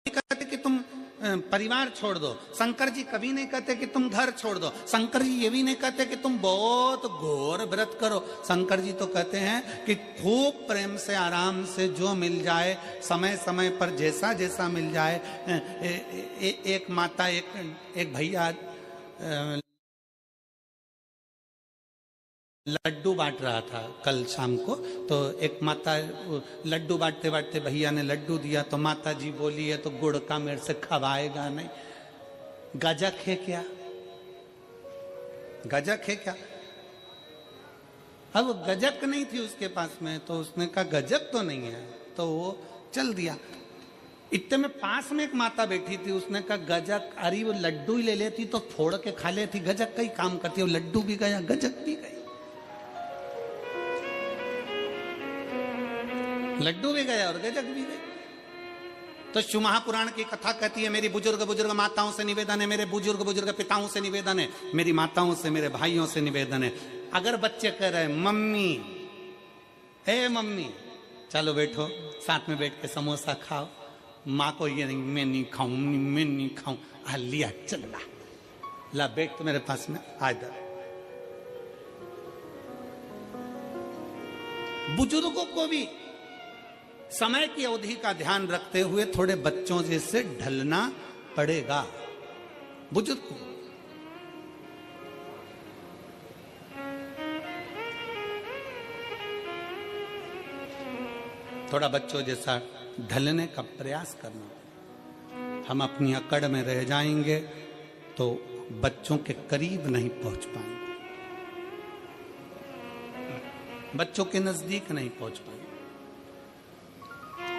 कहते कि तुम परिवार छोड़ दो, शंकर जी कभी नहीं कहते कि तुम घर छोड़ दो, शंकर जी ये भी नहीं कहते कि तुम बहुत घोर व्रत करो। शंकर जी तो कहते हैं कि खूब प्रेम से आराम से जो मिल जाए, समय समय पर जैसा जैसा मिल जाए। एक माता एक भैया लड्डू बांट रहा था कल शाम को, तो एक माता लड्डू बांटते बांटते भैया ने लड्डू दिया, तो माता जी बोली है तो गुड़ का मेरे से खवाएगा नहीं। गजक है क्या, गजक है क्या? अब गजक नहीं थी उसके पास में, तो उसने कहा गजक तो नहीं है, तो वो चल दिया। इतने में पास में एक माता बैठी थी, उसने कहा गजक, अरे वो लड्डू ही ले लेती तो फोड़ के खा लेती, गजक का ही काम करती है। लड्डू भी गया, गजक भी गई, लड्डू भी गया और गजक भी गई। तो शिव महापुराण की कथा कहती है, मेरी बुजुर्ग बुजुर्ग माताओं से निवेदन है, मेरे बुजुर्ग बुजुर्ग पिताओं से निवेदन है, मेरी माताओं से मेरे भाइयों से निवेदन है, अगर बच्चे कह रहे मम्मी, हे मम्मी चलो बैठो साथ में बैठ के समोसा खाओ, माँ को ये नहीं, मैं नहीं खाऊं, मैं नहीं खाऊं, लिया चल ला बैठ तो मेरे पास में आ इधर। बुजुर्गों को भी समय की अवधि का ध्यान रखते हुए थोड़े बच्चों जैसे ढलना पड़ेगा बुजुर्ग को। थोड़ा बच्चों जैसा ढलने का प्रयास करना। हम अपनी अकड़ में रह जाएंगे तो बच्चों के करीब नहीं पहुंच पाएंगे, बच्चों के नजदीक नहीं पहुंच पाएंगे।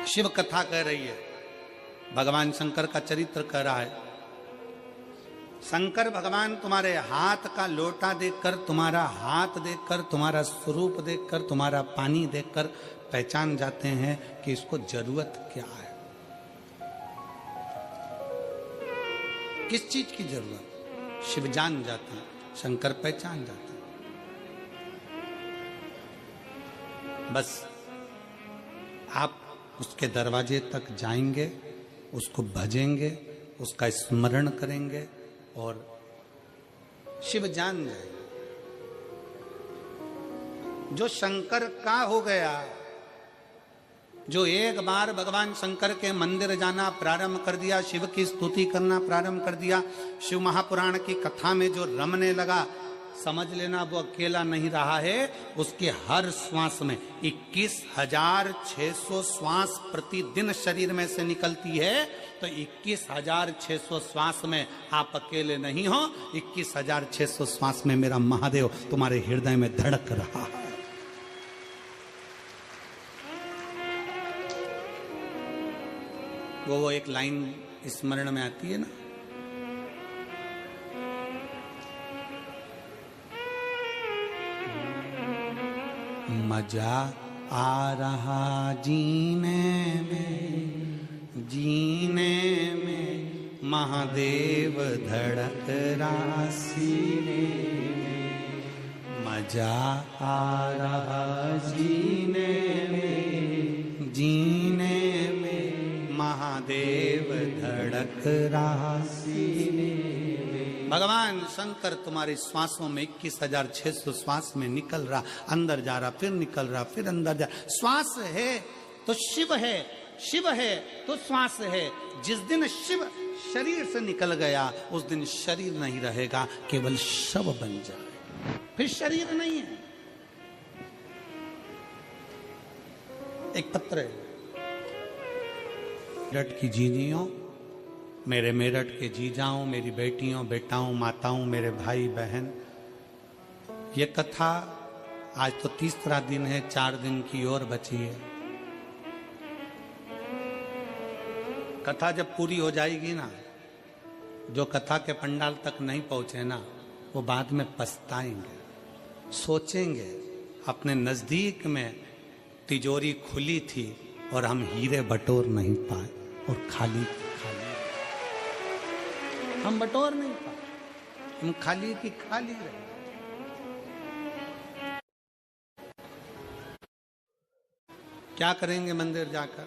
शिव कथा कह रही है, भगवान शंकर का चरित्र कह रहा है। शंकर भगवान तुम्हारे हाथ का लोटा देखकर, तुम्हारा हाथ देखकर, तुम्हारा स्वरूप देखकर, तुम्हारा पानी देखकर पहचान जाते हैं कि इसको जरूरत क्या है, किस चीज की जरूरत। शिव जान जाते हैं, शंकर पहचान जाते हैं। बस आप उसके दरवाजे तक जाएंगे, उसको भजेंगे, उसका स्मरण करेंगे और शिव जान जाएंगे। जो शंकर का हो गया, जो एक बार भगवान शंकर के मंदिर जाना प्रारंभ कर दिया, शिव की स्तुति करना प्रारंभ कर दिया, शिव महापुराण की कथा में जो रमने लगा, समझ लेना वो अकेला नहीं रहा है। उसके हर श्वास में 21,600 श्वास प्रतिदिन शरीर में से निकलती है। तो 21,600 श्वास में आप अकेले नहीं हो, 21,600 श्वास में मेरा महादेव तुम्हारे हृदय में धड़क रहा है। वो एक लाइन स्मरण में आती है ना, मजा आ रहा जीने में, जीने में महादेव धड़क रहा सीने में, मजा आ रहा जीने में, जीने में महादेव धड़क रहा सीने में। भगवान शंकर तुम्हारे श्वासों में 21,600 श्वास में निकल रहा, अंदर जा रहा, फिर निकल रहा, फिर अंदर जा। श्वास है तो शिव है, शिव है तो श्वास है। जिस दिन शिव शरीर से निकल गया, उस दिन शरीर नहीं रहेगा, केवल शव बन जाए, फिर शरीर नहीं है। एक पत्र है, मेरठ की जीजियों, मेरे मेरठ के जीजाओं, मेरी बेटियों बेटाओं, माताओं, मेरे भाई बहन, ये कथा आज तो 3रा दिन है, 4 दिन की और बची है। कथा जब पूरी हो जाएगी ना, जो कथा के पंडाल तक नहीं पहुंचे ना, वो बाद में पछताएंगे, सोचेंगे अपने नजदीक में तिजोरी खुली थी और हम हीरे बटोर नहीं पाए, और खाली खाली हम बटोर नहीं पाए, हम खाली की खाली रहे। क्या करेंगे मंदिर जाकर?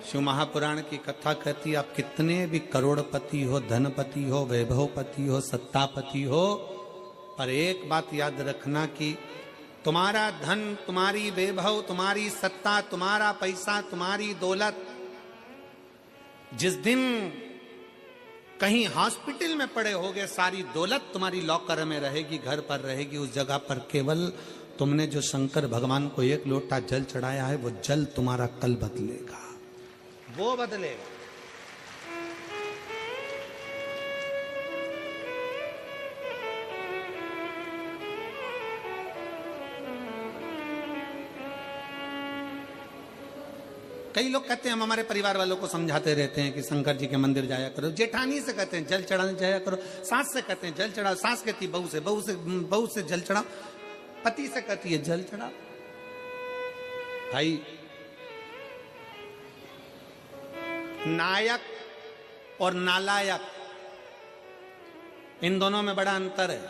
शिव महापुराण की कथा कहती, आप कितने भी करोड़पति हो, धनपति हो, वैभवपति हो, सत्तापति हो, पर एक बात याद रखना कि तुम्हारा धन, तुम्हारी वैभव, तुम्हारी सत्ता, तुम्हारा पैसा, तुम्हारी दौलत जिस दिन कहीं हॉस्पिटल में पड़े होगे, सारी दौलत तुम्हारी लॉकर में रहेगी, घर पर रहेगी, उस जगह पर केवल तुमने जो शंकर भगवान को एक लोटा जल चढ़ाया है, वो जल तुम्हारा कल बदलेगा, वो बदलेगा। कई लोग कहते हैं, हम हमारे परिवार वालों को समझाते रहते हैं कि शंकर जी के मंदिर जाया करो। जेठानी से कहते हैं जल चढ़ाने जाया करो, सास से कहते हैं जल चढ़ाओ, सास कहती है बहू से जल चढ़ाओ, पति से कहती है जल चढ़ाओ। भाई, नायक और नालायक, इन दोनों में बड़ा अंतर है।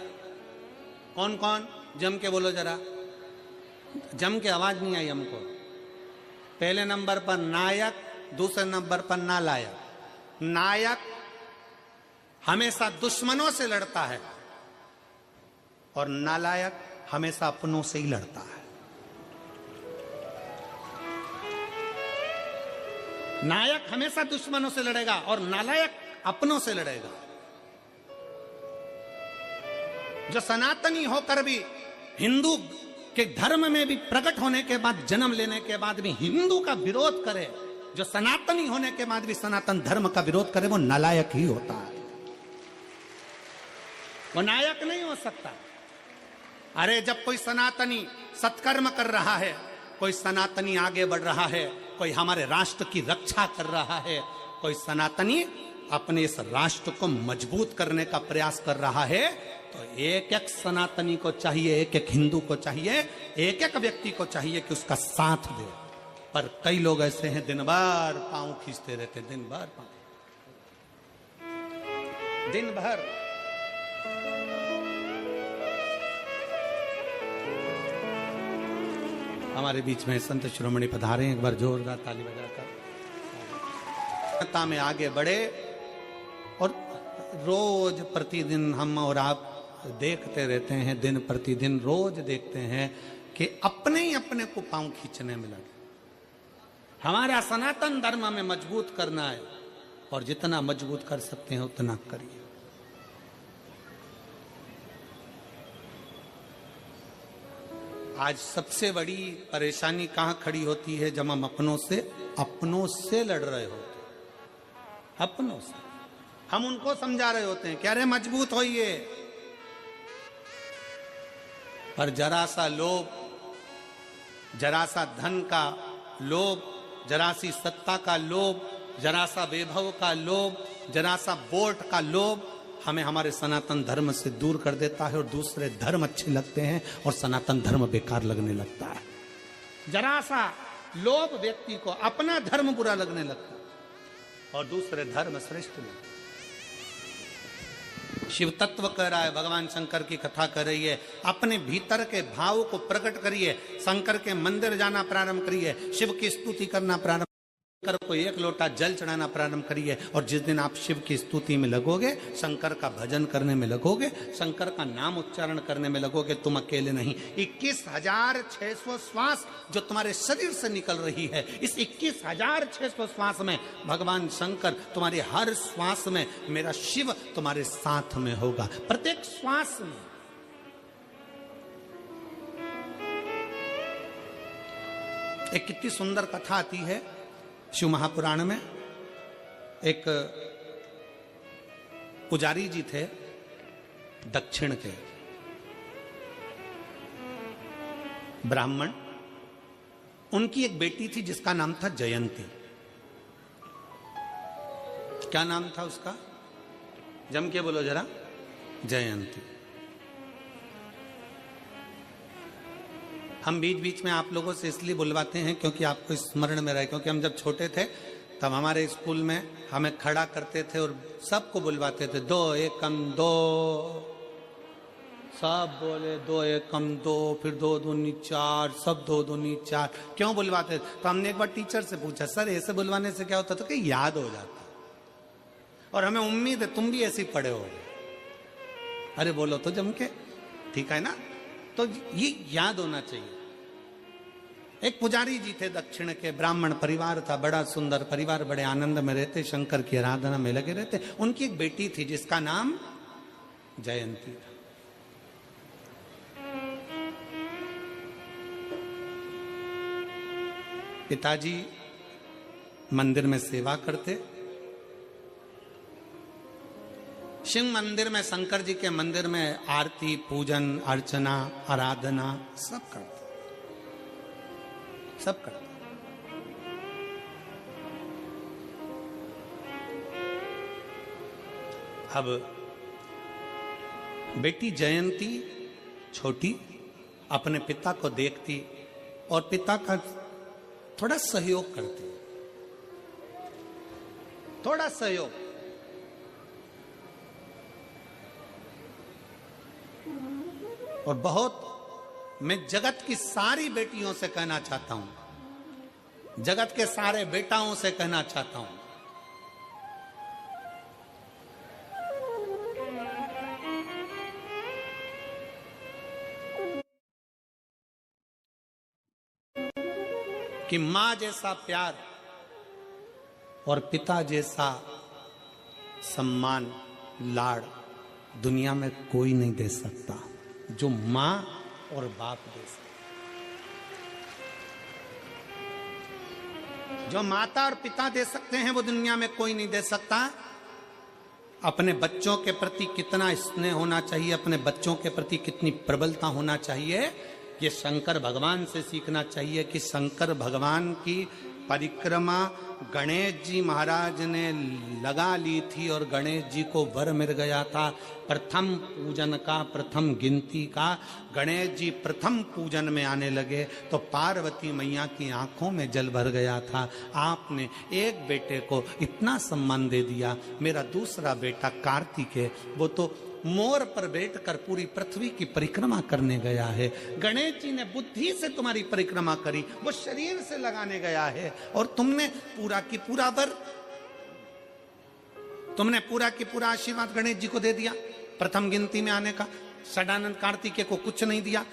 कौन कौन? जम के बोलो जरा, जम के आवाज नहीं आई हमको। पहले नंबर पर नायक, दूसरे नंबर पर नालायक। नायक हमेशा दुश्मनों से लड़ता है और नालायक हमेशा अपनों से ही लड़ता है। नायक हमेशा दुश्मनों से लड़ेगा और नालायक अपनों से लड़ेगा। जो सनातनी होकर भी, हिंदू के धर्म में भी प्रकट होने के बाद, जन्म लेने के बाद भी हिंदू का विरोध करे, जो सनातनी होने के बाद भी सनातन धर्म का विरोध करे, वो नालायक ही होता है, वो नायक नहीं हो सकता। अरे जब कोई सनातनी सत्कर्म कर रहा है, कोई सनातनी आगे बढ़ रहा है, कोई हमारे राष्ट्र की रक्षा कर रहा है, कोई सनातनी अपने इस राष्ट्र को मजबूत करने का प्रयास कर रहा है, तो एक एक सनातनी को चाहिए, एक एक हिंदू को चाहिए, एक एक व्यक्ति को चाहिए कि उसका साथ दे। पर कई लोग ऐसे हैं, दिन भर पांव खींचते रहते, दिन भर पांव, दिन भर। हमारे बीच में संत शिरोमणि पधारे, एक बार जोरदार ताली बजाकर में आगे बढ़े। और रोज प्रतिदिन हम और आप देखते रहते हैं, दिन प्रतिदिन रोज देखते हैं कि अपने ही अपने को पांव खींचने में लगे। हमारा सनातन धर्म में मजबूत करना है और जितना मजबूत कर सकते हैं उतना करिए। आज सबसे बड़ी परेशानी कहां खड़ी होती है? जब हम अपनों से लड़ रहे होते, अपनों से हम उनको समझा रहे होते हैं कि अरे मजबूत होइए, पर जरा सा लोभ, जरा सा धन का लोभ, जरा सी सत्ता का लोभ, जरा सा वैभव का लोभ, जरा सा वोट का लोभ हमें हमारे सनातन धर्म से दूर कर देता है और दूसरे धर्म अच्छे लगते हैं और सनातन धर्म बेकार लगने लगता है। जरा सा लोभ व्यक्ति को अपना धर्म बुरा लगने लगता है और दूसरे धर्म श्रेष्ठ लगते। शिव तत्व कह रहा है, भगवान शंकर की कथा कर रही है, अपने भीतर के भाव को प्रकट करिए, शंकर के मंदिर जाना प्रारंभ करिए, शिव की स्तुति करना प्रारंभ कर, को एक लोटा जल चढ़ाना प्रारंभ करिए। और जिस दिन आप शिव की स्तुति में लगोगे, शंकर का भजन करने में लगोगे, शंकर का नाम उच्चारण करने में लगोगे, तुम अकेले नहीं, 21,600 श्वास जो तुम्हारे शरीर से निकल रही है, इस 21,600 श्वास में भगवान शंकर तुम्हारे हर श्वास में, मेरा शिव तुम्हारे साथ में होगा, प्रत्येक श्वास में। एक कितनी सुंदर कथा आती है शिव महापुराण में। एक पुजारी जी थे दक्षिण के, ब्राह्मण। उनकी एक बेटी थी जिसका नाम था जयंती। क्या नाम था उसका? जम के बोलो जरा, जयंती। हम बीच बीच में आप लोगों से इसलिए बुलवाते हैं क्योंकि आपको स्मरण में रहे, क्योंकि हम जब छोटे थे तब हमारे स्कूल में हमें खड़ा करते थे और सबको बुलवाते थे, 2 एकम 2, सब बोले 2 एकम 2, फिर 2 दूनी 4, सब 2 दूनी 4। क्यों बुलवाते? तो हमने एक बार टीचर से पूछा, सर ऐसे बुलवाने से क्या होता? तो कि याद हो जाता, और हमें उम्मीद है तुम भी ऐसे ही पढ़े हो। अरे बोलो तो जम के, ठीक है ना? तो ये याद होना चाहिए। एक पुजारी जी थे, दक्षिण के, ब्राह्मण परिवार था, बड़ा सुंदर परिवार, बड़े आनंद में रहते, शंकर की आराधना में लगे रहते। उनकी एक बेटी थी जिसका नाम जयंती था। पिताजी मंदिर में सेवा करते, शिव मंदिर में, शंकर जी के मंदिर में आरती, पूजन, अर्चना, आराधना सब करते, सब करते। अब बेटी जयंती छोटी अपने पिता को देखती और पिता का थोड़ा सहयोग करती, थोड़ा सहयोग। और बहुत, मैं जगत की सारी बेटियों से कहना चाहता हूं, जगत के सारे बेटाओं से कहना चाहता हूं, कि मां जैसा प्यार और पिता जैसा सम्मान, लाड़ दुनिया में कोई नहीं दे सकता जो मां और बाप दे सकते। जो माता और पिता दे सकते हैं वो दुनिया में कोई नहीं दे सकता। अपने बच्चों के प्रति कितना स्नेह होना चाहिए, अपने बच्चों के प्रति कितनी प्रबलता होना चाहिए, ये शंकर भगवान से सीखना चाहिए। कि शंकर भगवान की परिक्रमा गणेश जी महाराज ने लगा ली थी और गणेश जी को वर मिल गया था प्रथम पूजन का, प्रथम गिनती का। गणेश जी प्रथम पूजन में आने लगे तो पार्वती मैया की आंखों में जल भर गया था। आपने एक बेटे को इतना सम्मान दे दिया। मेरा दूसरा बेटा कार्तिक है, वो तो मोर पर बैठकर पूरी पृथ्वी की परिक्रमा करने गया है। गणेश जी ने बुद्धि से तुम्हारी परिक्रमा करी, वो शरीर से लगाने गया है, और तुमने पूरा की पूरा वर, तुमने पूरा की पूरा आशीर्वाद गणेश जी को दे दिया प्रथम गिनती में आने का। षडानंद कार्तिकेय को कुछ नहीं दिया।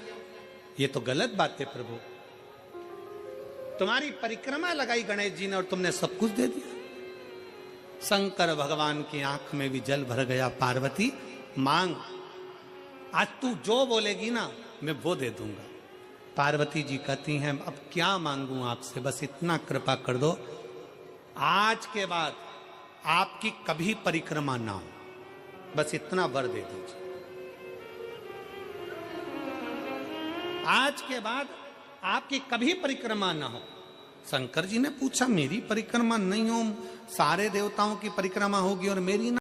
ये तो गलत बात है प्रभु। तुम्हारी परिक्रमा लगाई गणेश जी ने और तुमने सब कुछ दे दिया। शंकर भगवान की आंख में भी जल भर गया। पार्वती मांग, आज तू जो बोलेगी ना मैं वो दे दूंगा। पार्वती जी कहती हैं अब क्या मांगूं आपसे, बस इतना कृपा कर दो, आज के बाद आपकी कभी परिक्रमा ना हो, बस इतना वर दे दीजिए। आज के बाद आपकी कभी परिक्रमा ना हो। शंकर जी ने पूछा मेरी परिक्रमा नहीं हो, सारे देवताओं की परिक्रमा होगी और मेरी ना?